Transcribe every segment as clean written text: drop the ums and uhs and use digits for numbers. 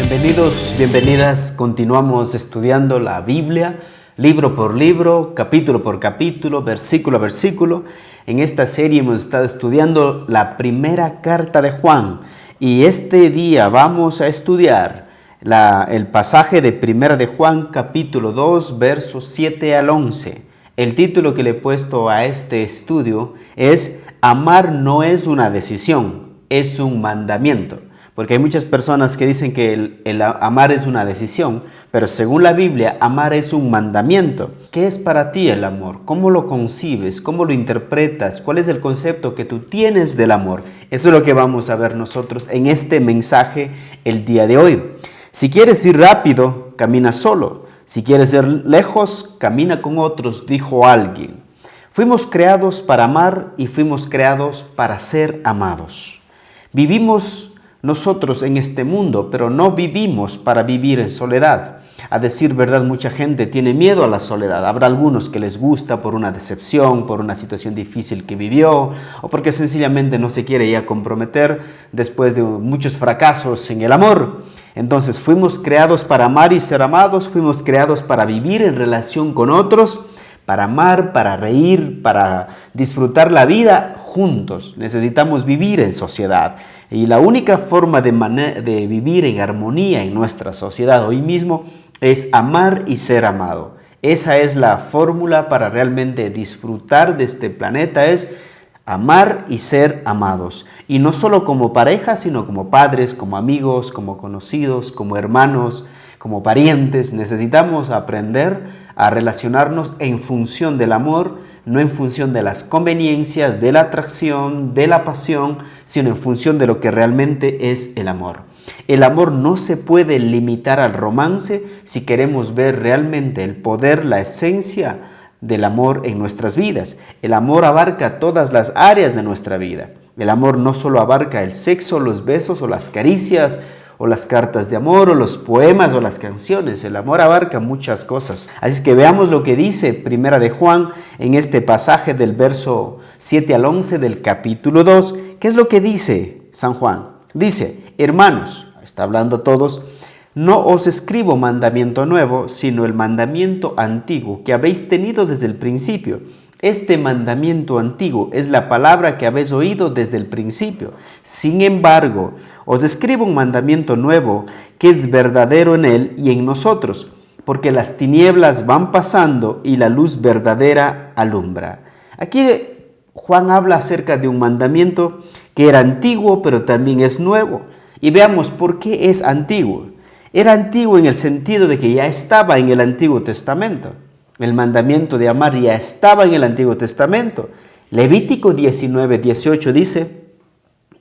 Bienvenidos, bienvenidas. Continuamos estudiando la Biblia, libro por libro, capítulo por capítulo, versículo a versículo. En esta serie hemos estado estudiando la primera carta de Juan y este día vamos a estudiar el pasaje de Primera de Juan, capítulo 2, versos 7 al 11. El título que le he puesto a este estudio es Amar no es una decisión, es un mandamiento. Porque hay muchas personas que dicen que el amar es una decisión, pero según la Biblia, amar es un mandamiento. ¿Qué es para ti el amor? ¿Cómo lo concibes? ¿Cómo lo interpretas? ¿Cuál es el concepto que tú tienes del amor? Eso es lo que vamos a ver nosotros en este mensaje el día de hoy. Si quieres ir rápido, camina solo. Si quieres ir lejos, camina con otros, dijo alguien. Fuimos creados para amar y fuimos creados para ser amados. Vivimos nosotros en este mundo, pero no vivimos para vivir en soledad. A decir verdad, mucha gente tiene miedo a la soledad. Habrá algunos que les gusta por una decepción, por una situación difícil que vivió, o porque sencillamente no se quiere ya comprometer después de muchos fracasos en el amor. Entonces, fuimos creados para amar y ser amados, fuimos creados para vivir en relación con otros, para amar, para reír, para disfrutar la vida juntos. Necesitamos vivir en sociedad. Y la única forma de vivir en armonía en nuestra sociedad hoy mismo es amar y ser amado. Esa es la fórmula para realmente disfrutar de este planeta, es amar y ser amados. Y no solo como pareja, sino como padres, como amigos, como conocidos, como hermanos, como parientes. Necesitamos aprender a relacionarnos en función del amor, no en función de las conveniencias, de la atracción, de la pasión, sino en función de lo que realmente es el amor. El amor no se puede limitar al romance si queremos ver realmente el poder, la esencia del amor en nuestras vidas. El amor abarca todas las áreas de nuestra vida. El amor no solo abarca el sexo, los besos o las caricias, o las cartas de amor, o los poemas, o las canciones. El amor abarca muchas cosas. Así que veamos lo que dice Primera de Juan en este pasaje del verso 7 al 11 del capítulo 2. ¿Qué es lo que dice San Juan? Dice, hermanos, está hablando todos, no os escribo mandamiento nuevo, sino el mandamiento antiguo que habéis tenido desde el principio. Este mandamiento antiguo es la palabra que habéis oído desde el principio. Sin embargo, os escribo un mandamiento nuevo que es verdadero en él y en nosotros, porque las tinieblas van pasando y la luz verdadera alumbra. Aquí Juan habla acerca de un mandamiento que era antiguo, pero también es nuevo. Y veamos por qué es antiguo. Era antiguo en el sentido de que ya estaba en el Antiguo Testamento. El mandamiento de amar ya estaba en el Antiguo Testamento. Levítico 19:18 dice,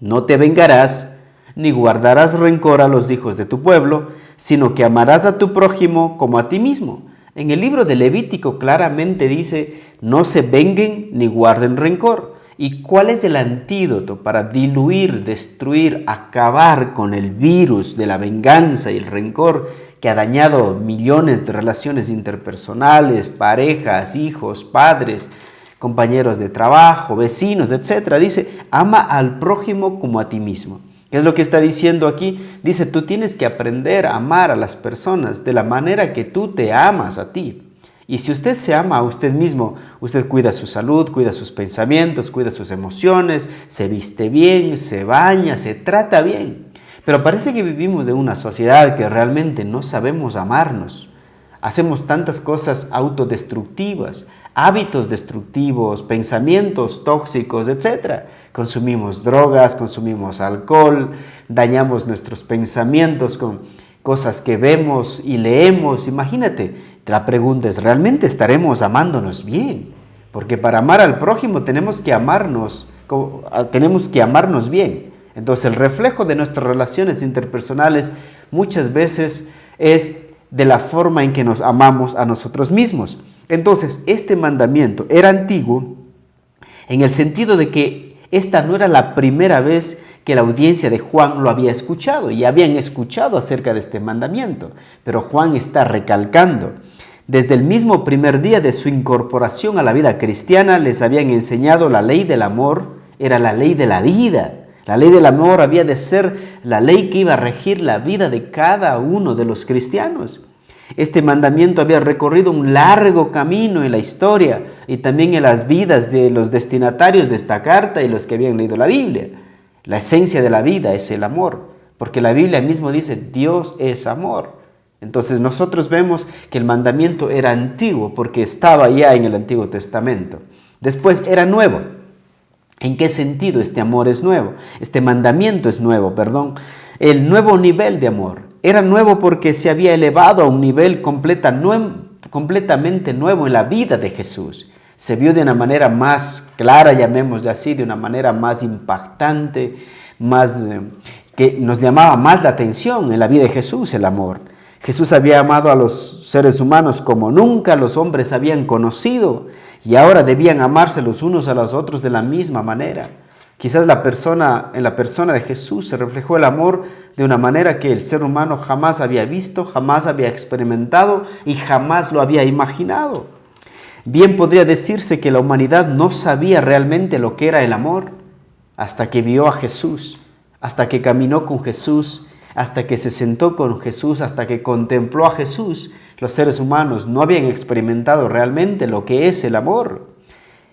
no te vengarás ni guardarás rencor a los hijos de tu pueblo, sino que amarás a tu prójimo como a ti mismo. En el libro de Levítico claramente dice, no se venguen ni guarden rencor. ¿Y cuál es el antídoto para diluir, destruir, acabar con el virus de la venganza y el rencor que ha dañado millones de relaciones interpersonales, parejas, hijos, padres, compañeros de trabajo, vecinos, etc.? Dice, ama al prójimo como a ti mismo. ¿Qué es lo que está diciendo aquí? Dice, tú tienes que aprender a amar a las personas de la manera que tú te amas a ti. Y si usted se ama a usted mismo, usted cuida su salud, cuida sus pensamientos, cuida sus emociones, se viste bien, se baña, se trata bien. Pero parece que vivimos en una sociedad que realmente no sabemos amarnos. Hacemos tantas cosas autodestructivas, hábitos destructivos, pensamientos tóxicos, etc. Consumimos drogas, consumimos alcohol, dañamos nuestros pensamientos con cosas que vemos y leemos. Imagínate, la pregunta es, ¿realmente estaremos amándonos bien? Porque para amar al prójimo tenemos que amarnos bien. Entonces el reflejo de nuestras relaciones interpersonales muchas veces es de la forma en que nos amamos a nosotros mismos. Entonces este mandamiento era antiguo en el sentido de que esta no era la primera vez que la audiencia de Juan lo había escuchado y habían escuchado acerca de este mandamiento. Pero Juan está recalcando, desde el mismo primer día de su incorporación a la vida cristiana les habían enseñado la ley del amor, era la ley de la vida. La ley del amor había de ser la ley que iba a regir la vida de cada uno de los cristianos. Este mandamiento había recorrido un largo camino en la historia y también en las vidas de los destinatarios de esta carta y los que habían leído la Biblia. La esencia de la vida es el amor, porque la Biblia mismo dice Dios es amor. Entonces nosotros vemos que el mandamiento era antiguo porque estaba ya en el Antiguo Testamento. Después era nuevo. ¿En qué sentido este amor es nuevo? Este mandamiento es nuevo, perdón. El nuevo nivel de amor. Era nuevo porque se había elevado a un nivel completamente nuevo en la vida de Jesús. Se vio de una manera más clara, llamémosle así, de una manera más impactante, que nos llamaba más la atención en la vida de Jesús, el amor. Jesús había amado a los seres humanos como nunca los hombres habían conocido y ahora debían amarse los unos a los otros de la misma manera. Quizás en la persona de Jesús se reflejó el amor de una manera que el ser humano jamás había visto, jamás había experimentado y jamás lo había imaginado. Bien podría decirse que la humanidad no sabía realmente lo que era el amor hasta que vio a Jesús, hasta que caminó con Jesús, hasta que se sentó con Jesús, hasta que contempló a Jesús. Los seres humanos no habían experimentado realmente lo que es el amor.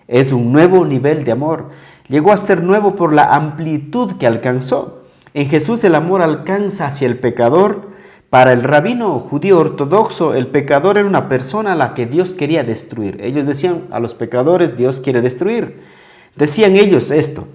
Es un nuevo nivel de amor. Llegó a ser nuevo por la amplitud que alcanzó. En Jesús el amor alcanza hacia el pecador. Para el rabino judío ortodoxo, el pecador era una persona a la que Dios quería destruir. Ellos decían, a los pecadores Dios quiere destruir. Decían ellos esto: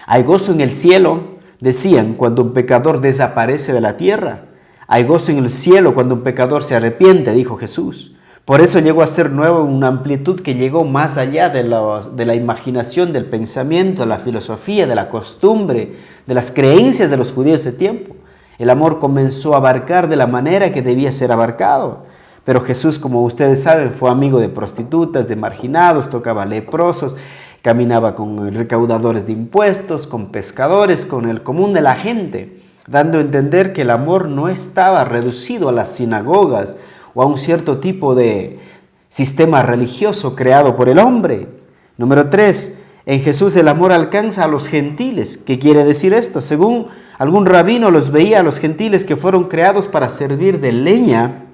hay gozo en el cielo, decían, cuando un pecador desaparece de la tierra. Hay gozo en el cielo cuando un pecador se arrepiente, dijo Jesús. Por eso llegó a ser nuevo en una amplitud que llegó más allá de la imaginación, del pensamiento, de la filosofía, de la costumbre, de las creencias de los judíos de tiempo. El amor comenzó a abarcar de la manera que debía ser abarcado. Pero Jesús, como ustedes saben, fue amigo de prostitutas, de marginados, tocaba leprosos, caminaba con recaudadores de impuestos, con pescadores, con el común de la gente, dando a entender que el amor no estaba reducido a las sinagogas o a un cierto tipo de sistema religioso creado por el hombre. Número 3, en Jesús el amor alcanza a los gentiles. ¿Qué quiere decir esto? Según algún rabino, los veía a los gentiles que fueron creados para servir de leña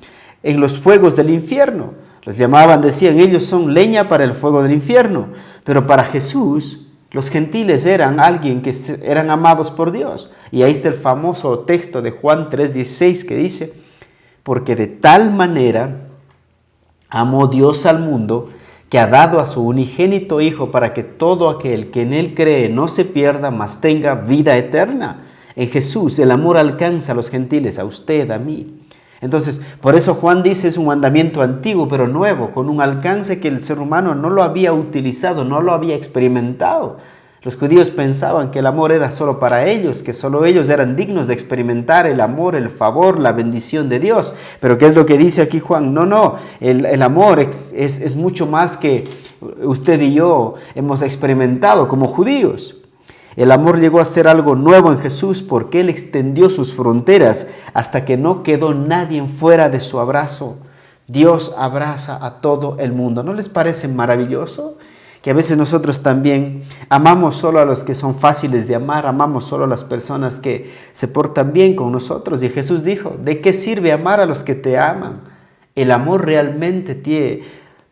en los fuegos del infierno. Los llamaban, decían, ellos son leña para el fuego del infierno. Pero para Jesús, los gentiles eran alguien que eran amados por Dios. Y ahí está el famoso texto de Juan 3:16 que dice: porque de tal manera amó Dios al mundo, que ha dado a su unigénito Hijo para que todo aquel que en Él cree no se pierda, mas tenga vida eterna. En Jesús el amor alcanza a los gentiles, a usted, a mí. Entonces, por eso Juan dice es un mandamiento antiguo pero nuevo, con un alcance que el ser humano no lo había utilizado, no lo había experimentado. Los judíos pensaban que el amor era solo para ellos, que solo ellos eran dignos de experimentar el amor, el favor, la bendición de Dios. Pero ¿qué es lo que dice aquí Juan? No, el amor es mucho más que usted y yo hemos experimentado como judíos. El amor llegó a ser algo nuevo en Jesús porque Él extendió sus fronteras hasta que no quedó nadie fuera de su abrazo. Dios abraza a todo el mundo. ¿No les parece maravilloso? Que a veces nosotros también amamos solo a los que son fáciles de amar, amamos solo a las personas que se portan bien con nosotros. Y Jesús dijo, ¿de qué sirve amar a los que te aman? El amor realmente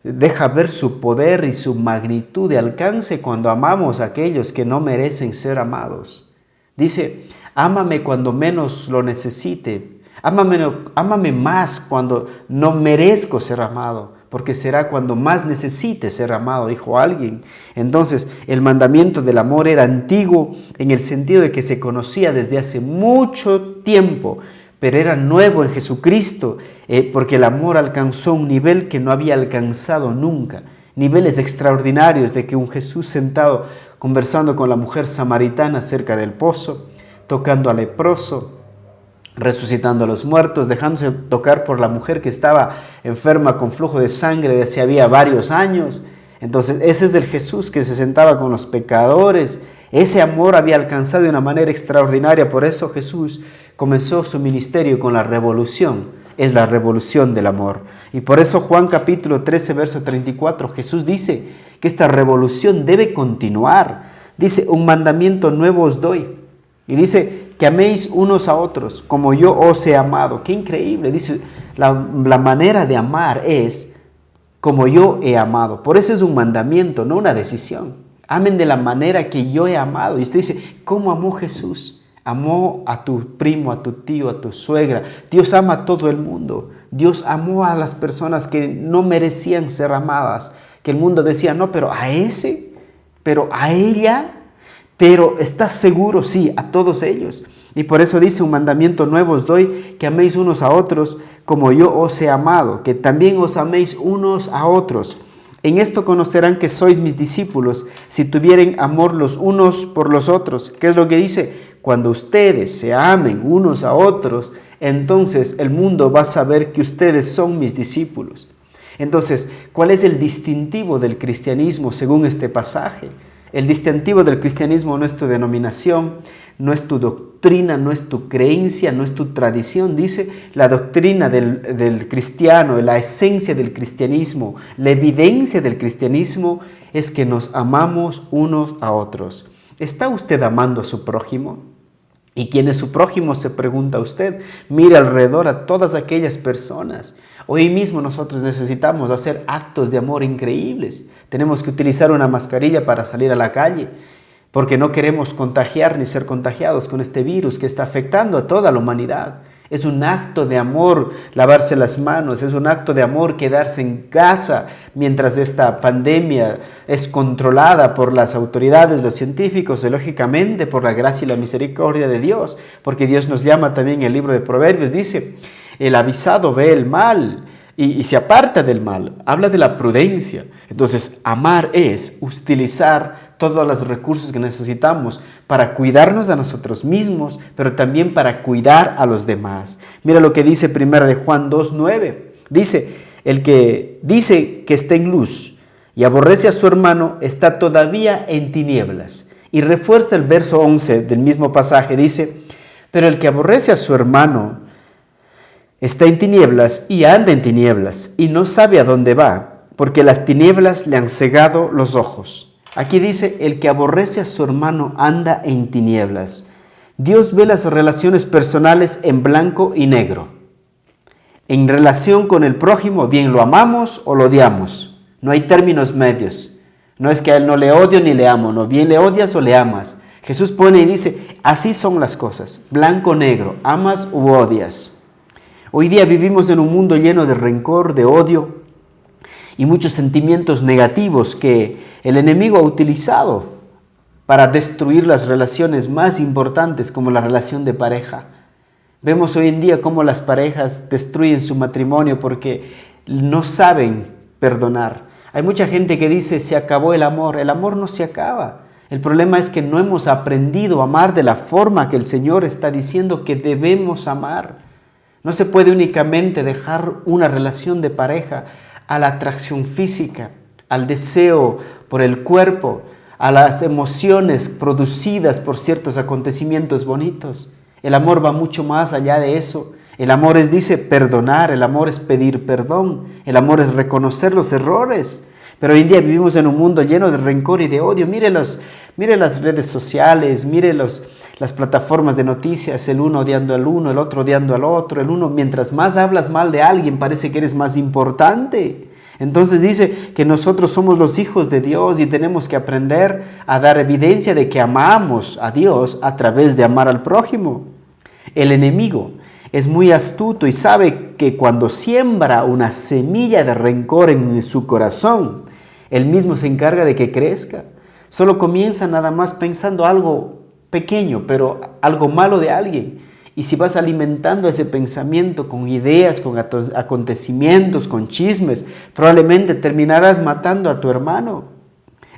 deja ver su poder y su magnitud de alcance cuando amamos a aquellos que no merecen ser amados. Dice, ámame cuando menos lo necesite, ámame más cuando no merezco ser amado, porque será cuando más necesite ser amado, dijo alguien. Entonces, el mandamiento del amor era antiguo en el sentido de que se conocía desde hace mucho tiempo, pero era nuevo en Jesucristo, porque el amor alcanzó un nivel que no había alcanzado nunca. Niveles extraordinarios de que un Jesús sentado conversando con la mujer samaritana cerca del pozo, tocando al leproso, resucitando a los muertos, dejándose tocar por la mujer que estaba enferma con flujo de sangre desde había varios años. Entonces ese es el Jesús que se sentaba con los pecadores. Ese amor había alcanzado de una manera extraordinaria. Por eso Jesús comenzó su ministerio con la revolución. Es la revolución del amor. Y por eso Juan capítulo 13, verso 34, Jesús dice que esta revolución debe continuar. Dice, un mandamiento nuevo os doy. Y dice, que améis unos a otros, como yo os he amado. ¡Qué increíble! Dice, la manera de amar es como yo he amado. Por eso es un mandamiento, no una decisión. Amen de la manera que yo he amado. Y usted dice, ¿cómo amó Jesús? Amó a tu primo, a tu tío, a tu suegra. Dios ama a todo el mundo. Dios amó a las personas que no merecían ser amadas. Que el mundo decía, no, pero a ese, pero a ella, pero ¿estás seguro? Sí, a todos ellos. Y por eso dice, un mandamiento nuevo os doy, que améis unos a otros como yo os he amado, que también os améis unos a otros. En esto conocerán que sois mis discípulos, si tuvieren amor los unos por los otros. ¿Qué es lo que dice? Cuando ustedes se amen unos a otros, entonces el mundo va a saber que ustedes son mis discípulos. Entonces, ¿cuál es el distintivo del cristianismo según este pasaje? El distintivo del cristianismo no es tu denominación, no es tu doctrina, no es tu creencia, no es tu tradición. Dice la doctrina del cristiano, la esencia del cristianismo, la evidencia del cristianismo es que nos amamos unos a otros. ¿Está usted amando a su prójimo? ¿Y quién es su prójimo? Se pregunta usted. Mire alrededor a todas aquellas personas. Hoy mismo nosotros necesitamos hacer actos de amor increíbles. Tenemos que utilizar una mascarilla para salir a la calle, porque no queremos contagiar ni ser contagiados con este virus que está afectando a toda la humanidad. Es un acto de amor lavarse las manos, es un acto de amor quedarse en casa mientras esta pandemia es controlada por las autoridades, los científicos y lógicamente por la gracia y la misericordia de Dios, porque Dios nos llama también en el libro de Proverbios, dice, el avisado ve el mal y se aparta del mal, habla de la prudencia. Entonces, amar es utilizar todos los recursos que necesitamos para cuidarnos a nosotros mismos, pero también para cuidar a los demás. Mira lo que dice 1 de Juan 2:9. Dice, el que dice que está en luz y aborrece a su hermano está todavía en tinieblas. Y refuerza el verso 11 del mismo pasaje, dice, pero el que aborrece a su hermano está en tinieblas y anda en tinieblas y no sabe a dónde va, porque las tinieblas le han cegado los ojos. Aquí dice, el que aborrece a su hermano anda en tinieblas. Dios ve las relaciones personales en blanco y negro. En relación con el prójimo, bien lo amamos o lo odiamos. No hay términos medios. No es que a él no le odio ni le amo, no, bien le odias o le amas. Jesús pone y dice, así son las cosas, blanco o negro, amas u odias. Hoy día vivimos en un mundo lleno de rencor, de odio y muchos sentimientos negativos que el enemigo ha utilizado para destruir las relaciones más importantes como la relación de pareja. Vemos hoy en día cómo las parejas destruyen su matrimonio porque no saben perdonar. Hay mucha gente que dice, se acabó el amor no se acaba. El problema es que no hemos aprendido a amar de la forma que el Señor está diciendo que debemos amar. No se puede únicamente dejar una relación de pareja a la atracción física, al deseo por el cuerpo, a las emociones producidas por ciertos acontecimientos bonitos. El amor va mucho más allá de eso. El amor es, dice, perdonar, el amor es pedir perdón, el amor es reconocer los errores. Pero hoy en día vivimos en un mundo lleno de rencor y de odio. Mire las redes sociales, mire las plataformas de noticias, el uno odiando al uno, el otro odiando al otro, el uno, mientras más hablas mal de alguien, parece que eres más importante. Entonces dice que nosotros somos los hijos de Dios y tenemos que aprender a dar evidencia de que amamos a Dios a través de amar al prójimo. El enemigo es muy astuto y sabe que cuando siembra una semilla de rencor en su corazón, él mismo se encarga de que crezca. Solo comienza nada más pensando algo pequeño, pero algo malo de alguien. Y si vas alimentando ese pensamiento con ideas, con acontecimientos, con chismes, probablemente terminarás matando a tu hermano.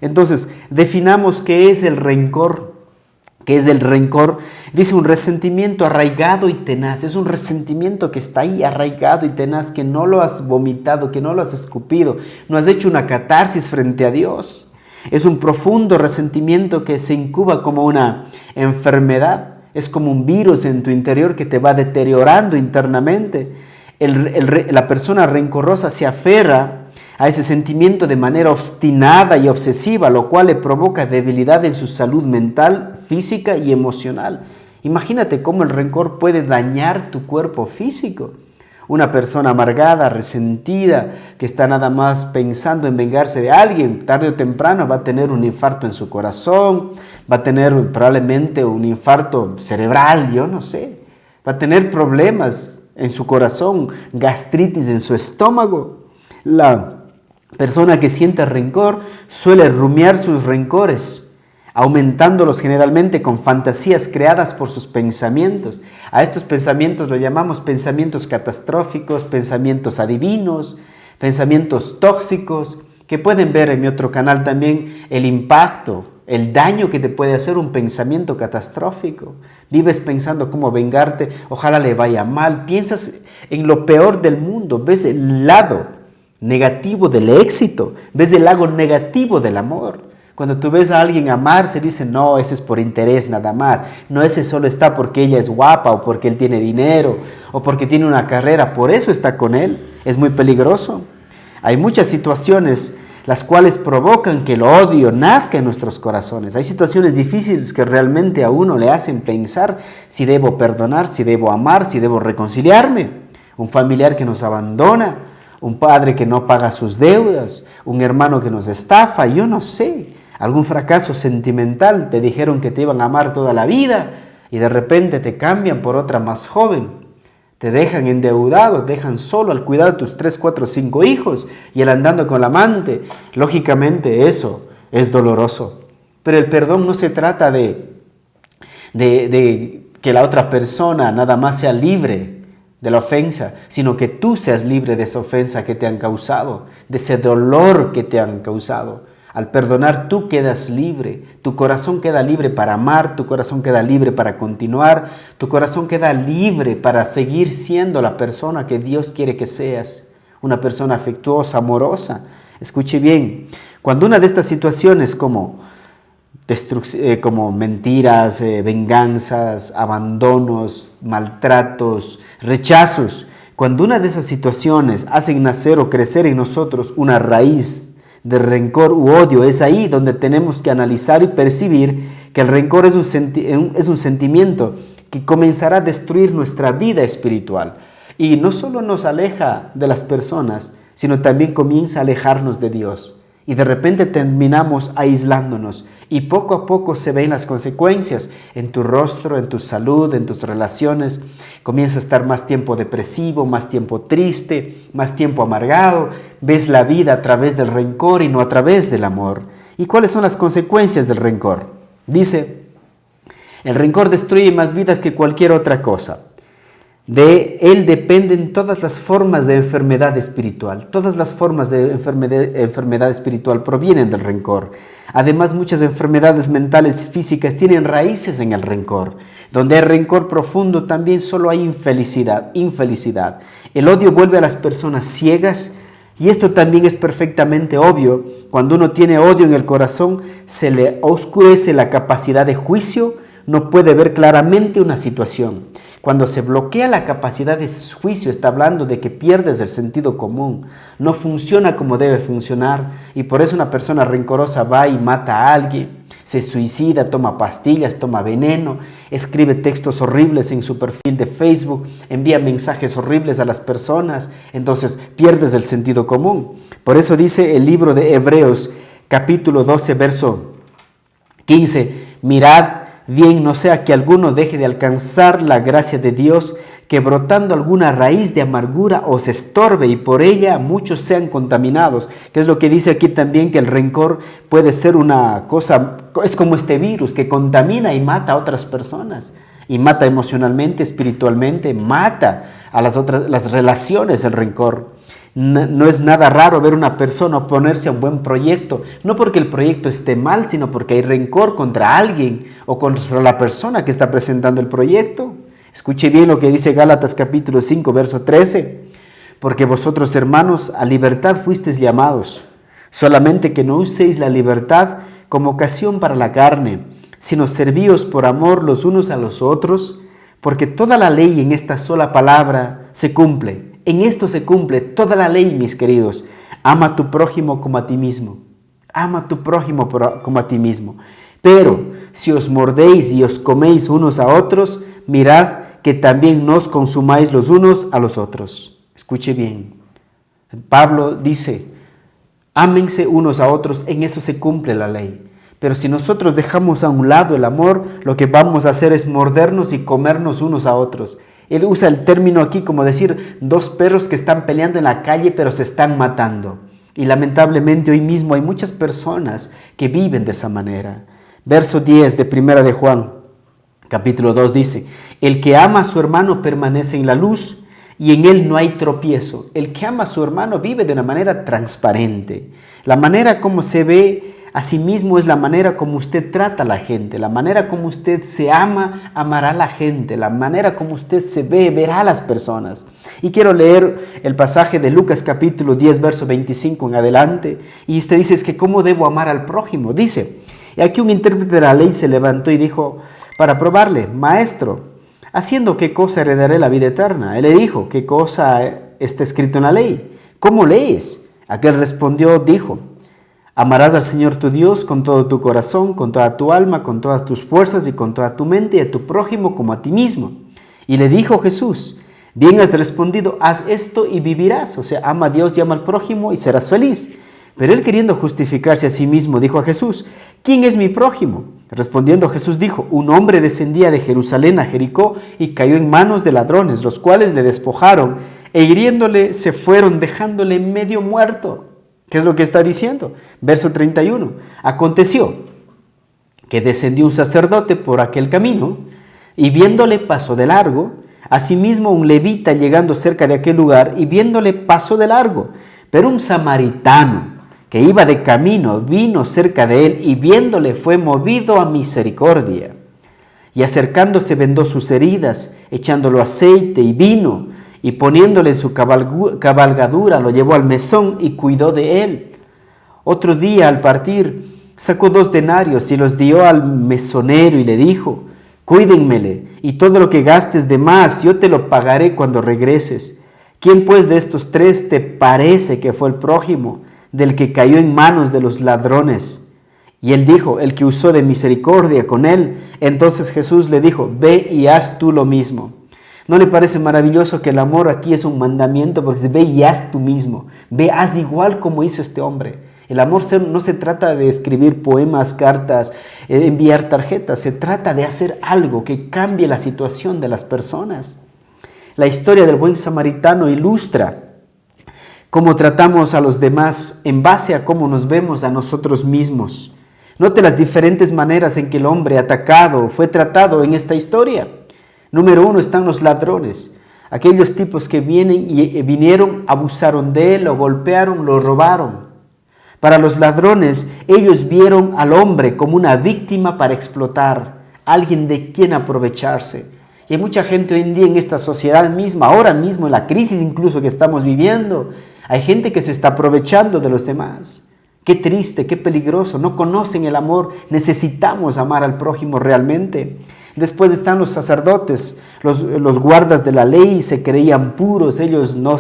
Entonces, definamos qué es el rencor. ¿Qué es el rencor? Dice un resentimiento arraigado y tenaz. Es un resentimiento que está ahí arraigado y tenaz, que no lo has vomitado, que no lo has escupido. No has hecho una catarsis frente a Dios. Es un profundo resentimiento que se incuba como una enfermedad. Es como un virus en tu interior que te va deteriorando internamente. La persona rencorosa se aferra a ese sentimiento de manera obstinada y obsesiva, lo cual le provoca debilidad en su salud mental, física y emocional. Imagínate cómo el rencor puede dañar tu cuerpo físico. Una persona amargada, resentida, que está nada más pensando en vengarse de alguien, tarde o temprano va a tener un infarto en su corazón, va a tener probablemente un infarto cerebral, yo no sé, va a tener problemas en su corazón, gastritis en su estómago. La persona que siente rencor suele rumiar sus rencores, aumentándolos generalmente con fantasías creadas por sus pensamientos. A estos pensamientos lo llamamos pensamientos catastróficos, pensamientos adivinos, pensamientos tóxicos, que pueden ver en mi otro canal también el impacto, el daño que te puede hacer un pensamiento catastrófico. Vives pensando cómo vengarte, ojalá le vaya mal, piensas en lo peor del mundo, ves el lado negativo del éxito, ves el lado negativo del amor. Cuando tú ves a alguien amar, se dice, no, ese es por interés nada más. No, ese solo está porque ella es guapa o porque él tiene dinero o porque tiene una carrera. Por eso está con él. Es muy peligroso. Hay muchas situaciones las cuales provocan que el odio nazca en nuestros corazones. Hay situaciones difíciles que realmente a uno le hacen pensar si debo perdonar, si debo amar, si debo reconciliarme. Un familiar que nos abandona, un padre que no paga sus deudas, un hermano que nos estafa, yo no sé. Algún fracaso sentimental, te dijeron que te iban a amar toda la vida y de repente te cambian por otra más joven. Te dejan endeudado, te dejan solo al cuidado de tus 3, 4, 5 hijos y él andando con la amante. Lógicamente eso es doloroso. Pero el perdón no se trata de que la otra persona nada más sea libre de la ofensa, sino que tú seas libre de esa ofensa que te han causado, de ese dolor que te han causado. Al perdonar tú quedas libre, tu corazón queda libre para amar, tu corazón queda libre para continuar, tu corazón queda libre para seguir siendo la persona que Dios quiere que seas, una persona afectuosa, amorosa. Escuche bien, cuando una de estas situaciones como mentiras, venganzas, abandonos, maltratos, rechazos, cuando una de esas situaciones hacen nacer o crecer en nosotros una raíz de rencor u odio, es ahí donde tenemos que analizar y percibir que el rencor es un sentimiento que comenzará a destruir nuestra vida espiritual. Y no solo nos aleja de las personas, sino también comienza a alejarnos de Dios. Y de repente terminamos aislándonos y poco a poco se ven las consecuencias en tu rostro, en tu salud, en tus relaciones. Comienza a estar más tiempo depresivo, más tiempo triste, más tiempo amargado. Ves la vida a través del rencor y no a través del amor. ¿Y cuáles son las consecuencias del rencor? Dice, el rencor destruye más vidas que cualquier otra cosa. De él dependen todas las formas de enfermedad espiritual. Todas las formas de enfermedad espiritual provienen del rencor. Además, muchas enfermedades mentales y físicas tienen raíces en el rencor. Donde hay rencor profundo también solo hay infelicidad. El odio vuelve a las personas ciegas y esto también es perfectamente obvio. Cuando uno tiene odio en el corazón, se le oscurece la capacidad de juicio, no puede ver claramente una situación. Cuando se bloquea la capacidad de juicio, está hablando de que pierdes el sentido común. No funciona como debe funcionar y por eso una persona rencorosa va y mata a alguien, se suicida, toma pastillas, toma veneno, escribe textos horribles en su perfil de Facebook, envía mensajes horribles a las personas, entonces pierdes el sentido común. Por eso dice el libro de Hebreos, capítulo 12, verso 15, mirad bien, no sea que alguno deje de alcanzar la gracia de Dios, que brotando alguna raíz de amargura os estorbe y por ella muchos sean contaminados. Que es lo que dice aquí también, que el rencor puede ser una cosa, es como este virus que contamina y mata a otras personas. Y mata emocionalmente, espiritualmente, mata a las relaciones, el rencor. No es nada raro ver una persona oponerse a un buen proyecto, no porque el proyecto esté mal, sino porque hay rencor contra alguien o contra la persona que está presentando el proyecto. Escuche bien lo que dice Gálatas capítulo 5, verso 13. Porque vosotros, hermanos, a libertad fuisteis llamados, solamente que no uséis la libertad como ocasión para la carne, sino servíos por amor los unos a los otros, porque toda la ley en esta sola palabra se cumple. En esto se cumple toda la ley, mis queridos. ama a tu prójimo como a ti mismo. Ama a tu prójimo como a ti mismo. Pero si os mordéis y os coméis unos a otros, mirad que también no os consumáis los unos a los otros. Escuche bien. Pablo dice, ámense unos a otros, en eso se cumple la ley. Pero si nosotros dejamos a un lado el amor, lo que vamos a hacer es mordernos y comernos unos a otros. Él usa el término aquí como decir dos perros que están peleando en la calle pero se están matando. Y lamentablemente hoy mismo hay muchas personas que viven de esa manera. Verso 10 de Primera de Juan, capítulo 2 dice, el que ama a su hermano permanece en la luz y en él no hay tropiezo. El que ama a su hermano vive de una manera transparente. La manera como se ve a sí mismo es la manera como usted trata a la gente. La manera como usted se ama, amará a la gente. La manera como usted se ve, verá a las personas. Y quiero leer el pasaje de Lucas capítulo 10, verso 25 en adelante. Y usted dice, es que ¿cómo debo amar al prójimo? Dice, y aquí un intérprete de la ley se levantó y dijo, para probarle, maestro, ¿haciendo qué cosa heredaré la vida eterna? Él le dijo, ¿qué cosa está escrito en la ley? ¿Cómo lees? Aquel respondió, dijo, amarás al Señor tu Dios con todo tu corazón, con toda tu alma, con todas tus fuerzas y con toda tu mente y a tu prójimo como a ti mismo. Y le dijo Jesús, bien has respondido, haz esto y vivirás. O sea, ama a Dios y ama al prójimo y serás feliz. Pero él, queriendo justificarse a sí mismo, dijo a Jesús, ¿quién es mi prójimo? Respondiendo Jesús dijo, un hombre descendía de Jerusalén a Jericó y cayó en manos de ladrones, los cuales le despojaron e hiriéndole se fueron dejándole medio muerto. ¿Qué es lo que está diciendo? Verso 31. Aconteció que descendió un sacerdote por aquel camino y viéndole pasó de largo. Asimismo un levita llegando cerca de aquel lugar y viéndole pasó de largo. Pero un samaritano que iba de camino vino cerca de él y viéndole fue movido a misericordia. Y acercándose vendó sus heridas, echándolo aceite y vino, y poniéndole en su cabalgadura lo llevó al mesón y cuidó de él. Otro día al partir sacó 2 denarios y los dio al mesonero y le dijo, cuídenmele y todo lo que gastes de más yo te lo pagaré cuando regreses. ¿Quién pues de estos 3 te parece que fue el prójimo del que cayó en manos de los ladrones? Y él dijo, el que usó de misericordia con él. Entonces Jesús le dijo, ve y haz tú lo mismo. ¿No le parece maravilloso que el amor aquí es un mandamiento? Porque dice, ve y haz tú mismo. Ve, haz igual como hizo este hombre. El amor no se trata de escribir poemas, cartas, enviar tarjetas. Se trata de hacer algo que cambie la situación de las personas. La historia del buen samaritano ilustra cómo tratamos a los demás en base a cómo nos vemos a nosotros mismos. Note las diferentes maneras en que el hombre atacado fue tratado en esta historia. Número 1 están los ladrones, aquellos tipos que vinieron, abusaron de él, lo golpearon, lo robaron. Para los ladrones, ellos vieron al hombre como una víctima para explotar, alguien de quien aprovecharse. Y hay mucha gente hoy en día en esta sociedad misma, ahora mismo en la crisis incluso que estamos viviendo, hay gente que se está aprovechando de los demás. Qué triste, qué peligroso, no conocen el amor, necesitamos amar al prójimo realmente. Después están los sacerdotes, los guardas de la ley, se creían puros, ellos no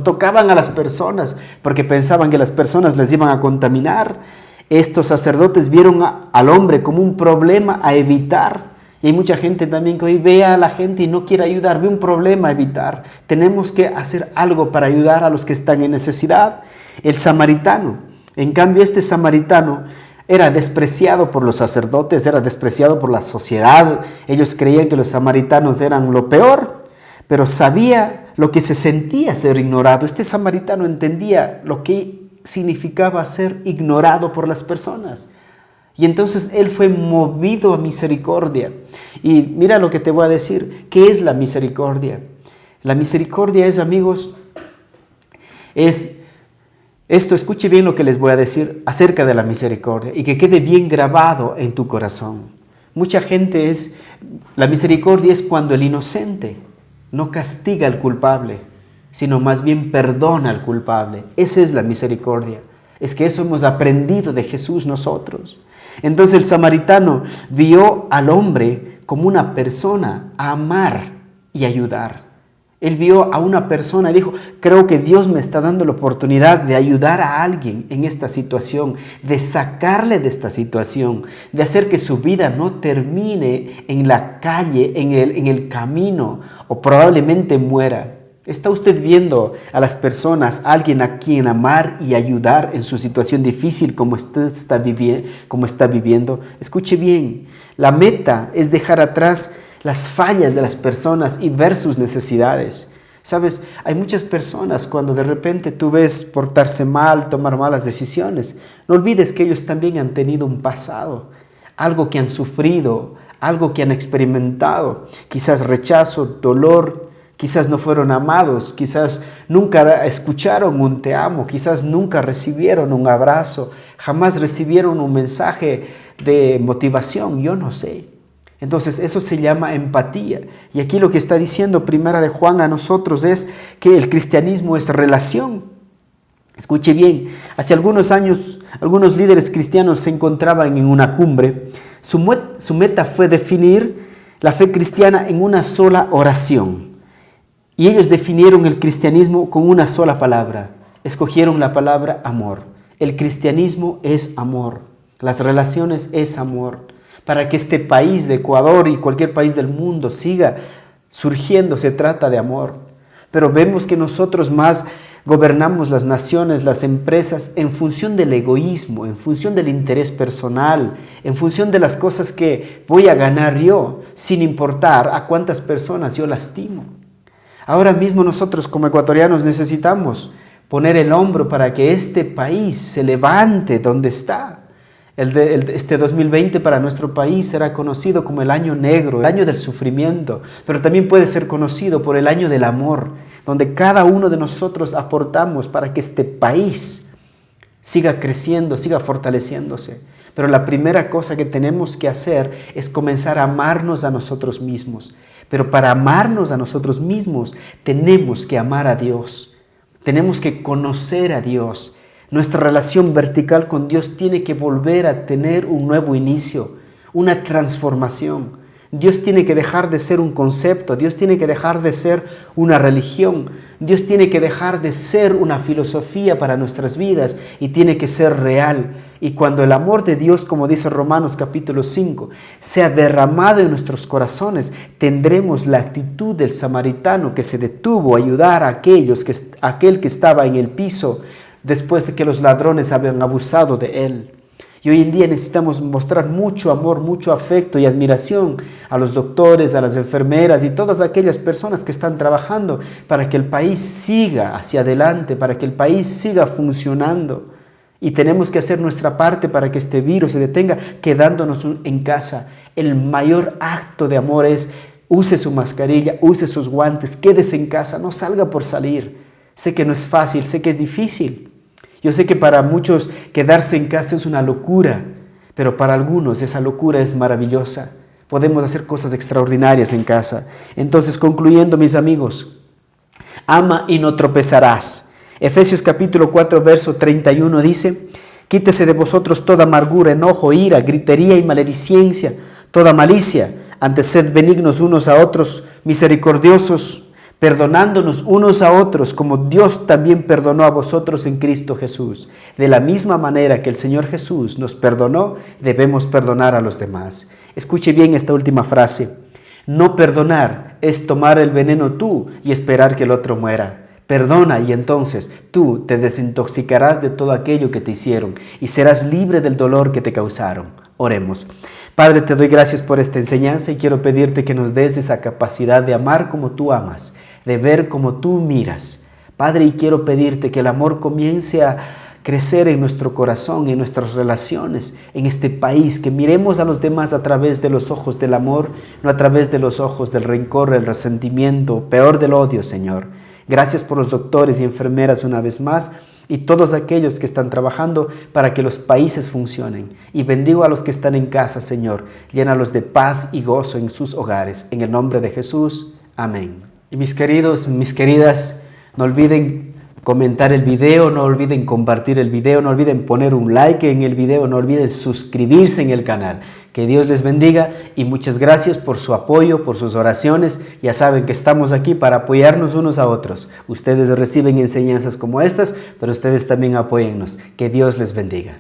tocaban a las personas porque pensaban que las personas les iban a contaminar. Estos sacerdotes vieron al hombre como un problema a evitar. Y hay mucha gente también que hoy ve a la gente y no quiere ayudar, ve un problema a evitar. Tenemos que hacer algo para ayudar a los que están en necesidad. El samaritano, en cambio este samaritano era despreciado por los sacerdotes, era despreciado por la sociedad. Ellos creían que los samaritanos eran lo peor, pero sabía lo que se sentía ser ignorado. Este samaritano entendía lo que significaba ser ignorado por las personas. Y entonces él fue movido a misericordia. Y mira lo que te voy a decir. ¿Qué es la misericordia? La misericordia es, amigos, escuche bien lo que les voy a decir acerca de la misericordia y que quede bien grabado en tu corazón. Mucha gente la misericordia es cuando el inocente no castiga al culpable, sino más bien perdona al culpable. Esa es la misericordia. Es que eso hemos aprendido de Jesús nosotros. Entonces el samaritano vio al hombre como una persona a amar y ayudar. Él vio a una persona y dijo, creo que Dios me está dando la oportunidad de ayudar a alguien en esta situación, de sacarle de esta situación, de hacer que su vida no termine en la calle, en el camino, o probablemente muera. ¿Está usted viendo a las personas, a alguien a quien amar y ayudar en su situación difícil como usted está viviendo? Escuche bien, la meta es dejar atrás las fallas de las personas y ver sus necesidades. Sabes, hay muchas personas cuando de repente tú ves portarse mal, tomar malas decisiones, no olvides que ellos también han tenido un pasado, algo que han sufrido, algo que han experimentado, quizás rechazo, dolor, quizás no fueron amados, quizás nunca escucharon un te amo, quizás nunca recibieron un abrazo, jamás recibieron un mensaje de motivación, yo no sé. Entonces eso se llama empatía. Y aquí lo que está diciendo Primera de Juan a nosotros es que el cristianismo es relación. Escuche bien, hace algunos años algunos líderes cristianos se encontraban en una cumbre. Su meta fue definir la fe cristiana en una sola oración. Y ellos definieron el cristianismo con una sola palabra. Escogieron la palabra amor. El cristianismo es amor. Las relaciones es amor. Para que este país de Ecuador y cualquier país del mundo siga surgiendo, se trata de amor. Pero vemos que nosotros más gobernamos las naciones, las empresas, en función del egoísmo, en función del interés personal, en función de las cosas que voy a ganar yo, sin importar a cuántas personas yo lastimo. Ahora mismo nosotros como ecuatorianos necesitamos poner el hombro para que este país se levante donde está. Este 2020 para nuestro país será conocido como el año negro, el año del sufrimiento, pero también puede ser conocido por el año del amor, donde cada uno de nosotros aportamos para que este país siga creciendo, siga fortaleciéndose. Pero la primera cosa que tenemos que hacer es comenzar a amarnos a nosotros mismos. Pero para amarnos a nosotros mismos tenemos que amar a Dios, tenemos que conocer a Dios. Nuestra relación vertical con Dios tiene que volver a tener un nuevo inicio, una transformación. Dios tiene que dejar de ser un concepto, Dios tiene que dejar de ser una religión, Dios tiene que dejar de ser una filosofía para nuestras vidas y tiene que ser real. Y cuando el amor de Dios, como dice Romanos capítulo 5, sea derramado en nuestros corazones, tendremos la actitud del samaritano que se detuvo a ayudar a aquel que estaba en el piso, después de que los ladrones habían abusado de él. Y hoy en día necesitamos mostrar mucho amor, mucho afecto y admiración a los doctores, a las enfermeras y todas aquellas personas que están trabajando para que el país siga hacia adelante, para que el país siga funcionando. Y tenemos que hacer nuestra parte para que este virus se detenga quedándonos en casa. El mayor acto de amor es use su mascarilla, use sus guantes, quédese en casa, no salga por salir. Sé que no es fácil, sé que es difícil. Yo sé que para muchos quedarse en casa es una locura, pero para algunos esa locura es maravillosa. Podemos hacer cosas extraordinarias en casa. Entonces, concluyendo, mis amigos, ama y no tropezarás. Efesios capítulo 4, verso 31 dice, quítese de vosotros toda amargura, enojo, ira, gritería y maledicencia, toda malicia. Antes sed benignos unos a otros, misericordiosos, perdonándonos unos a otros, como Dios también perdonó a vosotros en Cristo Jesús. De la misma manera que el Señor Jesús nos perdonó, debemos perdonar a los demás. Escuche bien esta última frase. No perdonar es tomar el veneno tú y esperar que el otro muera. Perdona y entonces tú te desintoxicarás de todo aquello que te hicieron y serás libre del dolor que te causaron. Oremos. Padre, te doy gracias por esta enseñanza y quiero pedirte que nos des esa capacidad de amar como tú amas, de ver como tú miras. Padre, y quiero pedirte que el amor comience a crecer en nuestro corazón, en nuestras relaciones, en este país, que miremos a los demás a través de los ojos del amor, no a través de los ojos del rencor, el resentimiento, peor del odio, Señor. Gracias por los doctores y enfermeras una vez más y todos aquellos que están trabajando para que los países funcionen. Y bendigo a los que están en casa, Señor. Llénalos de paz y gozo en sus hogares. En el nombre de Jesús. Amén. Y mis queridos, mis queridas, no olviden comentar el video, no olviden compartir el video, no olviden poner un like en el video, no olviden suscribirse en el canal. Que Dios les bendiga y muchas gracias por su apoyo, por sus oraciones. Ya saben que estamos aquí para apoyarnos unos a otros. Ustedes reciben enseñanzas como estas, pero ustedes también apóyennos. Que Dios les bendiga.